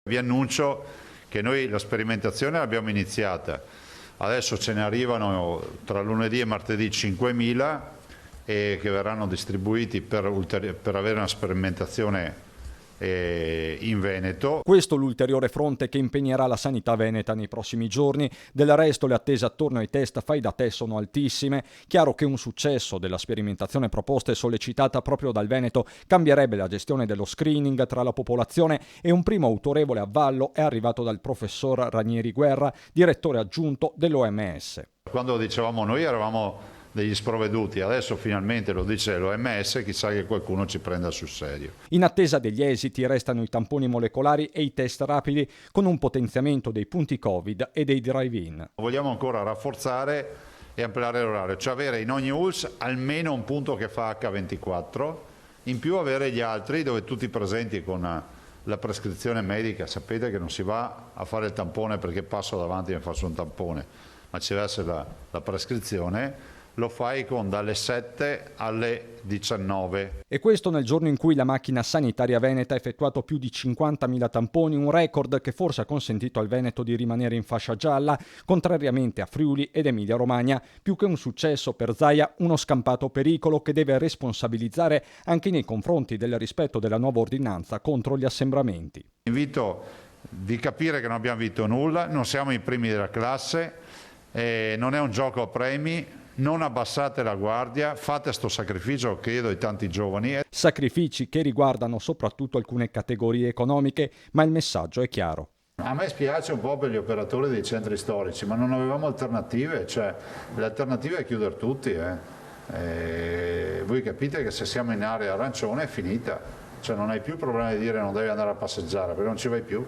Vi annuncio che noi la sperimentazione l'abbiamo iniziata, adesso ce ne arrivano tra lunedì e martedì 5.000 e che verranno distribuiti per avere una sperimentazione in Veneto. Questo l'ulteriore fronte che impegnerà la sanità veneta nei prossimi giorni. Del resto le attese attorno ai test fai da te sono altissime. Chiaro che un successo della sperimentazione proposta e sollecitata proprio dal Veneto cambierebbe la gestione dello screening tra la popolazione, e un primo autorevole avvallo è arrivato dal professor Ranieri Guerra, direttore aggiunto dell'OMS. Quando lo dicevamo noi eravamo degli sprovveduti, adesso finalmente lo dice l'OMS, chissà che qualcuno ci prenda sul serio. In attesa degli esiti restano i tamponi molecolari e i test rapidi, con un potenziamento dei punti Covid e dei drive-in. Vogliamo ancora rafforzare e ampliare l'orario, cioè avere in ogni ULSS almeno un punto che fa H24, in più avere gli altri dove tutti presenti con la prescrizione medica. Sapete che non si va a fare il tampone perché passo davanti e mi faccio un tampone, ma ci deve essere la prescrizione. Lo fai con dalle 7 alle 19. E questo nel giorno in cui la macchina sanitaria veneta ha effettuato più di 50.000 tamponi, un record che forse ha consentito al Veneto di rimanere in fascia gialla, contrariamente a Friuli ed Emilia Romagna. Più che un successo per Zaia, uno scampato pericolo che deve responsabilizzare anche nei confronti del rispetto della nuova ordinanza contro gli assembramenti. Invito di capire che non abbiamo vinto nulla, non siamo i primi della classe, non è un gioco a premi. Non abbassate la guardia, fate sto sacrificio, chiedo ai tanti giovani. Sacrifici che riguardano soprattutto alcune categorie economiche, ma il messaggio è chiaro. A me spiace un po' per gli operatori dei centri storici, ma non avevamo alternative, cioè l'alternativa è chiudere tutti. Voi capite che se siamo in area arancione è finita, cioè non hai più problema di dire non devi andare a passeggiare perché non ci vai più.